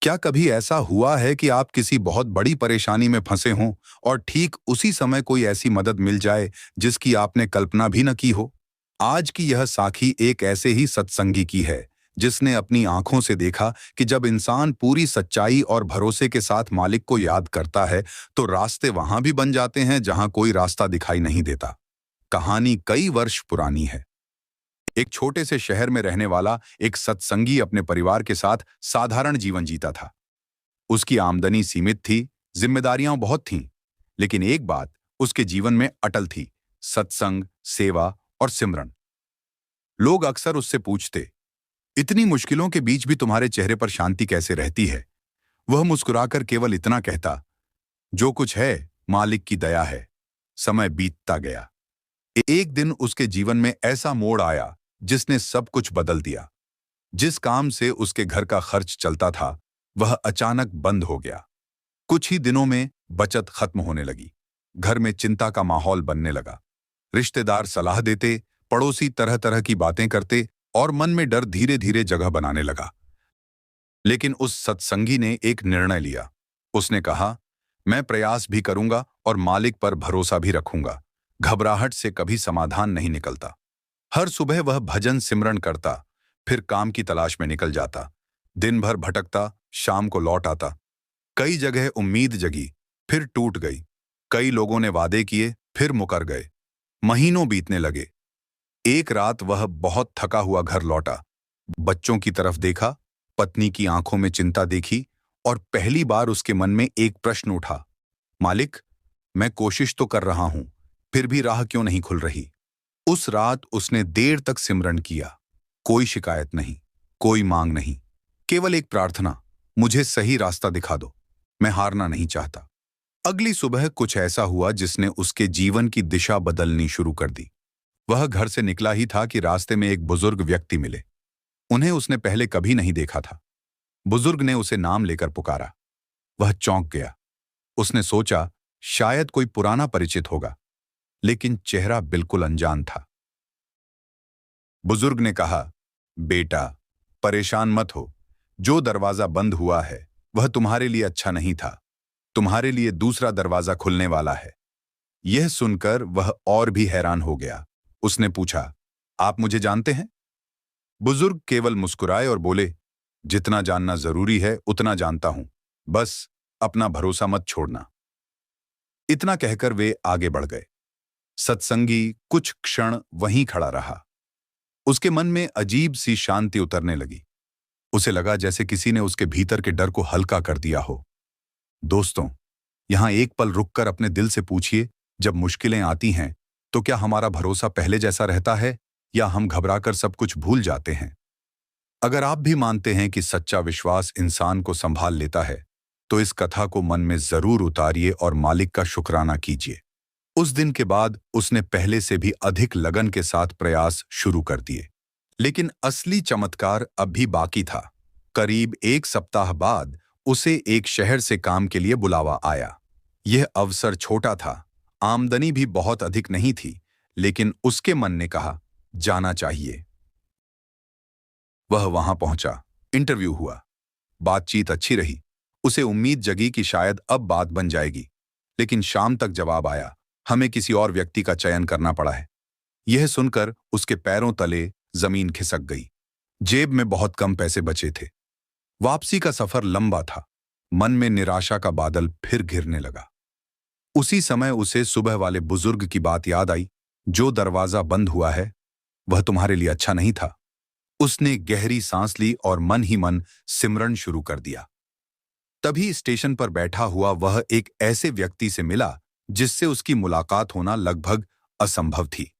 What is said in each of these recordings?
क्या कभी ऐसा हुआ है कि आप किसी बहुत बड़ी परेशानी में फंसे हों और ठीक उसी समय कोई ऐसी मदद मिल जाए जिसकी आपने कल्पना भी न की हो? आज की यह साखी एक ऐसे ही सत्संगी की है जिसने अपनी आंखों से देखा कि जब इंसान पूरी सच्चाई और भरोसे के साथ मालिक को याद करता है तो रास्ते वहां भी बन जाते हैं जहां कोई रास्ता दिखाई नहीं देता। कहानी कई वर्ष पुरानी है। एक छोटे से शहर में रहने वाला एक सत्संगी अपने परिवार के साथ साधारण जीवन जीता था। उसकी आमदनी सीमित थी, जिम्मेदारियां बहुत थीं, लेकिन एक बात उसके जीवन में अटल थी: सत्संग, सेवा और सिमरन। लोग अक्सर उससे पूछते, इतनी मुश्किलों के बीच भी तुम्हारे चेहरे पर शांति कैसे रहती है? वह मुस्कुराकर केवल इतना कहता, जो कुछ है मालिक की दया है। समय बीतता गया। एक दिन उसके जीवन में ऐसा मोड़ आया जिसने सब कुछ बदल दिया। जिस काम से उसके घर का खर्च चलता था वह अचानक बंद हो गया। कुछ ही दिनों में बचत खत्म होने लगी। घर में चिंता का माहौल बनने लगा। रिश्तेदार सलाह देते, पड़ोसी तरह तरह की बातें करते और मन में डर धीरे धीरे जगह बनाने लगा। लेकिन उस सत्संगी ने एक निर्णय लिया। उसने कहा, मैं प्रयास भी करूंगा और मालिक पर भरोसा भी रखूंगा। घबराहट से कभी समाधान नहीं निकलता। हर सुबह वह भजन सिमरन करता, फिर काम की तलाश में निकल जाता। दिन भर भटकता, शाम को लौट आता। कई जगह उम्मीद जगी, फिर टूट गई। कई लोगों ने वादे किए, फिर मुकर गए। महीनों बीतने लगे। एक रात वह बहुत थका हुआ घर लौटा। बच्चों की तरफ देखा, पत्नी की आंखों में चिंता देखी और पहली बार उसके मन में एक प्रश्न उठा, मालिक, मैं कोशिश तो कर रहा हूं, फिर भी राह क्यों नहीं खुल रही? उस रात उसने देर तक सिमरन किया। कोई शिकायत नहीं, कोई मांग नहीं, केवल एक प्रार्थना, मुझे सही रास्ता दिखा दो, मैं हारना नहीं चाहता। अगली सुबह कुछ ऐसा हुआ जिसने उसके जीवन की दिशा बदलनी शुरू कर दी। वह घर से निकला ही था कि रास्ते में एक बुजुर्ग व्यक्ति मिले। उन्हें उसने पहले कभी नहीं देखा था। बुजुर्ग ने उसे नाम लेकर पुकारा। वह चौंक गया। उसने सोचा शायद कोई पुराना परिचित होगा, लेकिन चेहरा बिल्कुल अनजान था। बुजुर्ग ने कहा, बेटा, परेशान मत हो। जो दरवाजा बंद हुआ है वह तुम्हारे लिए अच्छा नहीं था। तुम्हारे लिए दूसरा दरवाजा खुलने वाला है। यह सुनकर वह और भी हैरान हो गया। उसने पूछा, आप मुझे जानते हैं? बुजुर्ग केवल मुस्कुराए और बोले, जितना जानना जरूरी है उतना जानता हूं, बस अपना भरोसा मत छोड़ना। इतना कहकर वे आगे बढ़ गए। सत्संगी कुछ क्षण वहीं खड़ा रहा। उसके मन में अजीब सी शांति उतरने लगी। उसे लगा जैसे किसी ने उसके भीतर के डर को हल्का कर दिया हो। दोस्तों, यहां एक पल रुककर अपने दिल से पूछिए, जब मुश्किलें आती हैं तो क्या हमारा भरोसा पहले जैसा रहता है या हम घबराकर सब कुछ भूल जाते हैं? अगर आप भी मानते हैं कि सच्चा विश्वास इंसान को संभाल लेता है तो इस कथा को मन में जरूर उतारिए और मालिक का शुक्राना कीजिए। उस दिन के बाद उसने पहले से भी अधिक लगन के साथ प्रयास शुरू कर दिए। लेकिन असली चमत्कार अब भी बाकी था। करीब एक सप्ताह बाद उसे एक शहर से काम के लिए बुलावा आया। यह अवसर छोटा था, आमदनी भी बहुत अधिक नहीं थी, लेकिन उसके मन ने कहा, जाना चाहिए। वह वहां पहुंचा, इंटरव्यू हुआ, बातचीत अच्छी रही। उसे उम्मीद जगी कि शायद अब बात बन जाएगी, लेकिन शाम तक जवाब आया, हमें किसी और व्यक्ति का चयन करना पड़ा है। यह सुनकर उसके पैरों तले जमीन खिसक गई। जेब में बहुत कम पैसे बचे थे। वापसी का सफर लंबा था। मन में निराशा का बादल फिर घिरने लगा। उसी समय उसे सुबह वाले बुजुर्ग की बात याद आई, जो दरवाजा बंद हुआ है वह तुम्हारे लिए अच्छा नहीं था। उसने गहरी सांस ली और मन ही मन सिमरन शुरू कर दिया। तभी स्टेशन पर बैठा हुआ वह एक ऐसे व्यक्ति से मिला जिससे उसकी मुलाकात होना लगभग असंभव थी।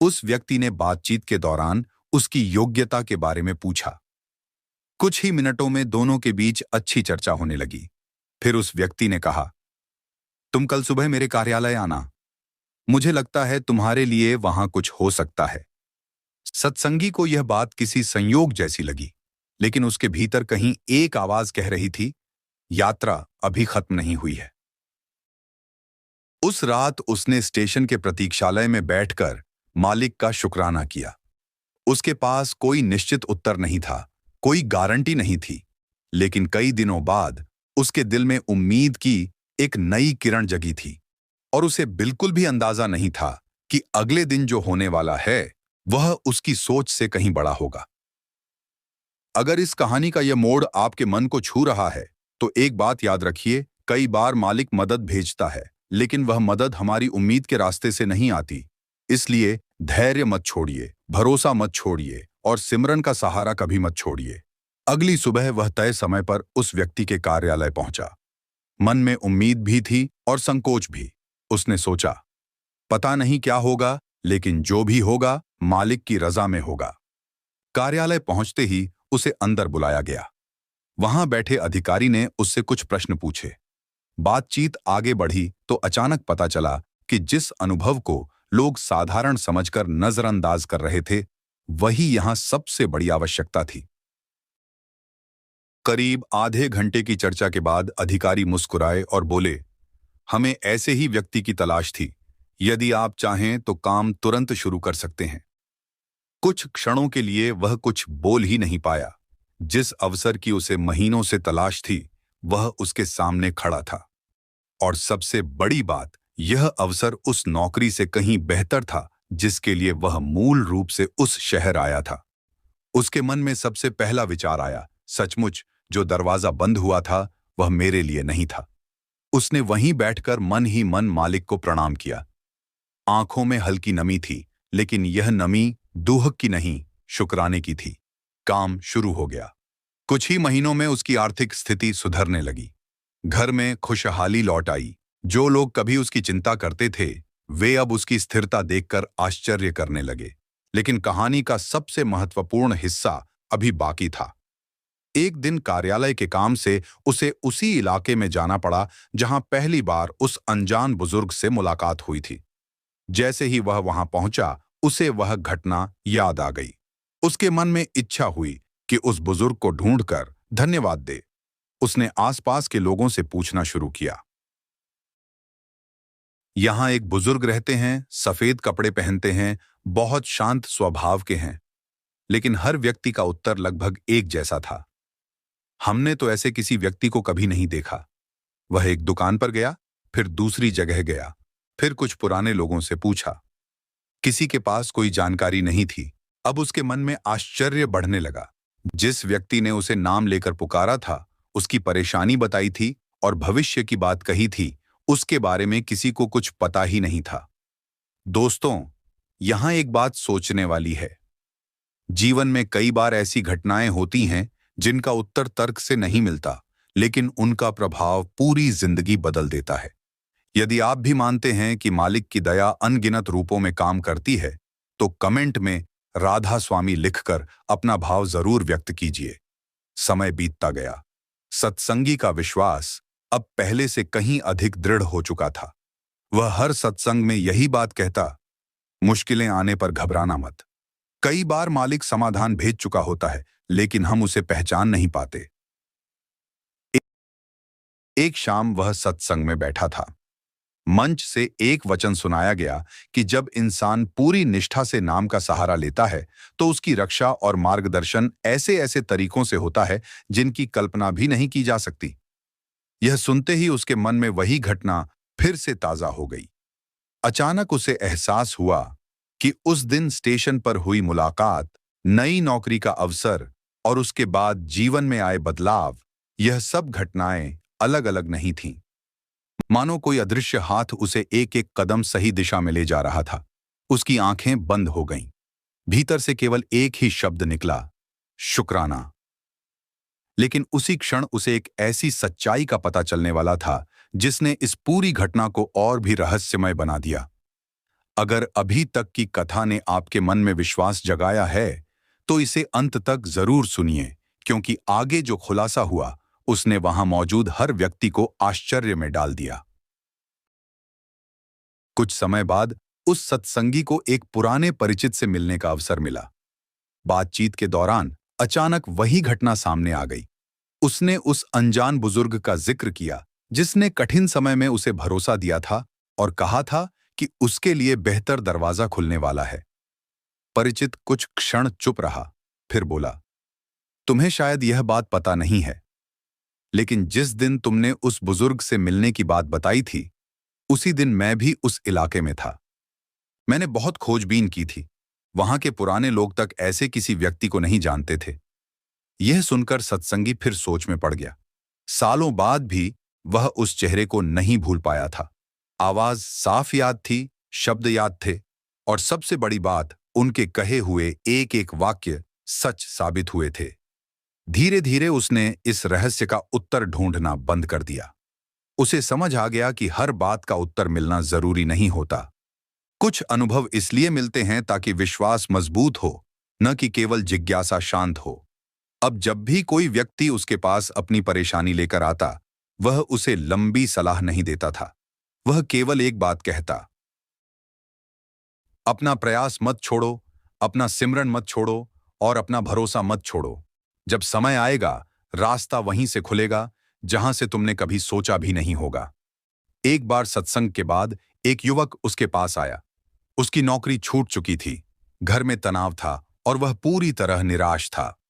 उस व्यक्ति ने बातचीत के दौरान उसकी योग्यता के बारे में पूछा। कुछ ही मिनटों में दोनों के बीच अच्छी चर्चा होने लगी। फिर उस व्यक्ति ने कहा, तुम कल सुबह मेरे कार्यालय आना, मुझे लगता है तुम्हारे लिए वहां कुछ हो सकता है। सत्संगी को यह बात किसी संयोग जैसी लगी, लेकिन उसके भीतर कहीं एक आवाज कह रही थी, यात्रा अभी खत्म नहीं हुई है। उस रात उसने स्टेशन के प्रतीक्षालय में बैठकर मालिक का शुक्राना किया। उसके पास कोई निश्चित उत्तर नहीं था, कोई गारंटी नहीं थी, लेकिन कई दिनों बाद उसके दिल में उम्मीद की एक नई किरण जगी थी और उसे बिल्कुल भी अंदाजा नहीं था कि अगले दिन जो होने वाला है वह उसकी सोच से कहीं बड़ा होगा। अगर इस कहानी का यह मोड़ आपके मन को छू रहा है तो एक बात याद रखिए, कई बार मालिक मदद भेजता है लेकिन वह मदद हमारी उम्मीद के रास्ते से नहीं आती। इसलिए धैर्य मत छोड़िए, भरोसा मत छोड़िए और सिमरन का सहारा कभी मत छोड़िए। अगली सुबह वह तय समय पर उस व्यक्ति के कार्यालय पहुंचा। मन में उम्मीद भी थी और संकोच भी। उसने सोचा, पता नहीं क्या होगा, लेकिन जो भी होगा मालिक की रजा में होगा। कार्यालय पहुंचते ही उसे अंदर बुलाया गया। वहां बैठे अधिकारी ने उससे कुछ प्रश्न पूछे। बातचीत आगे बढ़ी तो अचानक पता चला कि जिस अनुभव को लोग साधारण समझकर नजरअंदाज कर रहे थे, वही यहां सबसे बड़ी आवश्यकता थी। करीब आधे घंटे की चर्चा के बाद अधिकारी मुस्कुराए और बोले, हमें ऐसे ही व्यक्ति की तलाश थी। यदि आप चाहें तो काम तुरंत शुरू कर सकते हैं। कुछ क्षणों के लिए वह कुछ बोल ही नहीं पाया। जिस अवसर की उसे महीनों से तलाश थी वह उसके सामने खड़ा था। और सबसे बड़ी बात, यह अवसर उस नौकरी से कहीं बेहतर था जिसके लिए वह मूल रूप से उस शहर आया था। उसके मन में सबसे पहला विचार आया, सचमुच जो दरवाजा बंद हुआ था वह मेरे लिए नहीं था। उसने वहीं बैठकर मन ही मन मालिक को प्रणाम किया। आंखों में हल्की नमी थी, लेकिन यह नमी दुहक की नहीं, शुक्राने की थी। काम शुरू हो गया। कुछ ही महीनों में उसकी आर्थिक स्थिति सुधरने लगी। घर में खुशहाली लौट आई। जो लोग कभी उसकी चिंता करते थे वे अब उसकी स्थिरता देखकर आश्चर्य करने लगे। लेकिन कहानी का सबसे महत्वपूर्ण हिस्सा अभी बाकी था। एक दिन कार्यालय के काम से उसे उसी इलाके में जाना पड़ा जहां पहली बार उस अनजान बुजुर्ग से मुलाकात हुई थी। जैसे ही वह वहां पहुंचा उसे वह घटना याद आ गई। उसके मन में इच्छा हुई कि उस बुजुर्ग को ढूंढकर धन्यवाद दे। उसने आसपास के लोगों से पूछना शुरू किया, यहां एक बुजुर्ग रहते हैं, सफेद कपड़े पहनते हैं, बहुत शांत स्वभाव के हैं। लेकिन हर व्यक्ति का उत्तर लगभग एक जैसा था, हमने तो ऐसे किसी व्यक्ति को कभी नहीं देखा। वह एक दुकान पर गया, फिर दूसरी जगह गया, फिर कुछ पुराने लोगों से पूछा। किसी के पास कोई जानकारी नहीं थी। अब उसके मन में आश्चर्य बढ़ने लगा। जिस व्यक्ति ने उसे नाम लेकर पुकारा था, उसकी परेशानी बताई थी और भविष्य की बात कही थी, उसके बारे में किसी को कुछ पता ही नहीं था। दोस्तों, यहां एक बात सोचने वाली है। जीवन में कई बार ऐसी घटनाएं होती हैं जिनका उत्तर तर्क से नहीं मिलता, लेकिन उनका प्रभाव पूरी जिंदगी बदल देता है। यदि आप भी मानते हैं कि मालिक की दया अनगिनत रूपों में काम करती है, तो कमेंट में राधा स्वामी लिखकर अपना भाव जरूर व्यक्त कीजिए। समय बीतता गया। सत्संगी का विश्वास अब पहले से कहीं अधिक दृढ़ हो चुका था। वह हर सत्संग में यही बात कहता, मुश्किलें आने पर घबराना मत। कई बार मालिक समाधान भेज चुका होता है, लेकिन हम उसे पहचान नहीं पाते। एक शाम वह सत्संग में बैठा था। मंच से एक वचन सुनाया गया कि जब इंसान पूरी निष्ठा से नाम का सहारा लेता है तो उसकी रक्षा और मार्गदर्शन ऐसे ऐसे तरीकों से होता है जिनकी कल्पना भी नहीं की जा सकती। यह सुनते ही उसके मन में वही घटना फिर से ताजा हो गई। अचानक उसे एहसास हुआ कि उस दिन स्टेशन पर हुई मुलाकात, नई नौकरी का अवसर और उसके बाद जीवन में आए बदलाव, यह सब घटनाएं अलग अलग नहीं थीं। मानो कोई अदृश्य हाथ उसे एक एक कदम सही दिशा में ले जा रहा था। उसकी आंखें बंद हो गईं। भीतर से केवल एक ही शब्द निकला, शुक्राना। लेकिन उसी क्षण उसे एक ऐसी सच्चाई का पता चलने वाला था जिसने इस पूरी घटना को और भी रहस्यमय बना दिया। अगर अभी तक की कथा ने आपके मन में विश्वास जगाया है तो इसे अंत तक जरूर सुनिए, क्योंकि आगे जो खुलासा हुआ उसने वहां मौजूद हर व्यक्ति को आश्चर्य में डाल दिया। कुछ समय बाद उस सत्संगी को एक पुराने परिचित से मिलने का अवसर मिला। बातचीत के दौरान अचानक वही घटना सामने आ गई। उसने उस अनजान बुजुर्ग का जिक्र किया जिसने कठिन समय में उसे भरोसा दिया था और कहा था कि उसके लिए बेहतर दरवाजा खुलने वाला है। परिचित कुछ क्षण चुप रहा, फिर बोला, तुम्हें शायद यह बात पता नहीं है, लेकिन जिस दिन तुमने उस बुजुर्ग से मिलने की बात बताई थी, उसी दिन मैं भी उस इलाके में था। मैंने बहुत खोजबीन की थी। वहां के पुराने लोग तक ऐसे किसी व्यक्ति को नहीं जानते थे। यह सुनकर सत्संगी फिर सोच में पड़ गया। सालों बाद भी वह उस चेहरे को नहीं भूल पाया था। आवाज साफ याद थी, शब्द याद थे, और सबसे बड़ी बात, उनके कहे हुए एक एक वाक्य सच साबित हुए थे। धीरे धीरे उसने इस रहस्य का उत्तर ढूंढना बंद कर दिया। उसे समझ आ गया कि हर बात का उत्तर मिलना जरूरी नहीं होता। कुछ अनुभव इसलिए मिलते हैं ताकि विश्वास मजबूत हो, न कि केवल जिज्ञासा शांत हो। अब जब भी कोई व्यक्ति उसके पास अपनी परेशानी लेकर आता, वह उसे लंबी सलाह नहीं देता था। वह केवल एक बात कहता, अपना प्रयास मत छोड़ो, अपना सिमरन मत छोड़ो, और अपना भरोसा मत छोड़ो। जब समय आएगा, रास्ता वहीं से खुलेगा जहां से तुमने कभी सोचा भी नहीं होगा। एक बार सत्संग के बाद एक युवक उसके पास आया। उसकी नौकरी छूट चुकी थी, घर में तनाव था और वह पूरी तरह निराश था।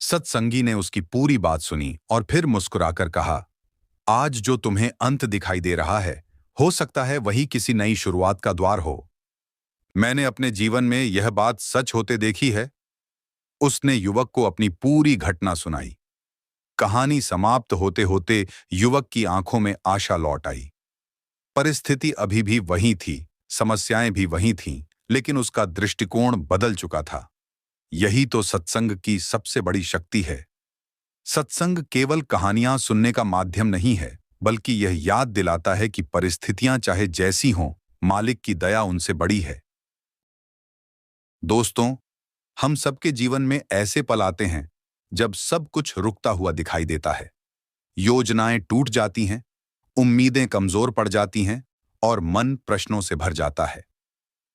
सत्संगी ने उसकी पूरी बात सुनी और फिर मुस्कुराकर कहा, आज जो तुम्हें अंत दिखाई दे रहा है, हो सकता है वही किसी नई शुरुआत का द्वार हो। मैंने अपने जीवन में यह बात सच होते देखी है। उसने युवक को अपनी पूरी घटना सुनाई। कहानी समाप्त होते होते युवक की आंखों में आशा लौट आई। परिस्थिति अभी भी वही थी, समस्याएं भी वही थीं, लेकिन उसका दृष्टिकोण बदल चुका था। यही तो सत्संग की सबसे बड़ी शक्ति है। सत्संग केवल कहानियां सुनने का माध्यम नहीं है, बल्कि यह याद दिलाता है कि परिस्थितियां चाहे जैसी हों, मालिक की दया उनसे बड़ी है। दोस्तों, हम सबके जीवन में ऐसे पल आते हैं जब सब कुछ रुकता हुआ दिखाई देता है। योजनाएं टूट जाती हैं, उम्मीदें कमजोर पड़ जाती हैं और मन प्रश्नों से भर जाता है।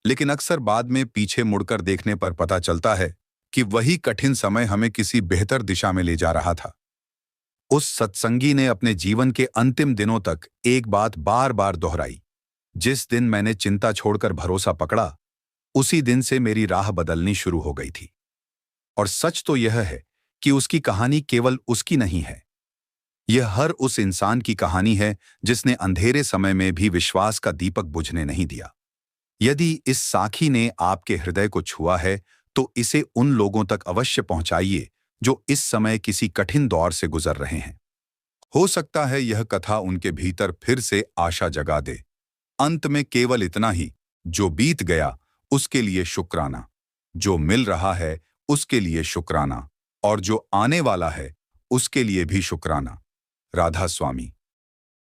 लेकिन अक्सर बाद में पीछे मुड़कर देखने पर पता चलता है कि वही कठिन समय हमें किसी बेहतर दिशा में ले जा रहा था। उस सत्संगी ने अपने जीवन के अंतिम दिनों तक एक बात बार बार दोहराई, जिस दिन मैंने चिंता छोड़कर भरोसा पकड़ा, उसी दिन से मेरी राह बदलनी शुरू हो गई थी। और सच तो यह है कि उसकी कहानी केवल उसकी नहीं है। यह हर उस इंसान की कहानी है जिसने अंधेरे समय में भी विश्वास का दीपक बुझने नहीं दिया। यदि इस साखी ने आपके हृदय को छुआ है, तो इसे उन लोगों तक अवश्य पहुंचाइए जो इस समय किसी कठिन दौर से गुजर रहे हैं। हो सकता है यह कथा उनके भीतर फिर से आशा जगा दे। अंत में केवल इतना ही, जो बीत गया उसके लिए शुक्राना, जो मिल रहा है उसके लिए शुक्राना, और जो आने वाला है उसके लिए भी शुक्राना। राधा स्वामी।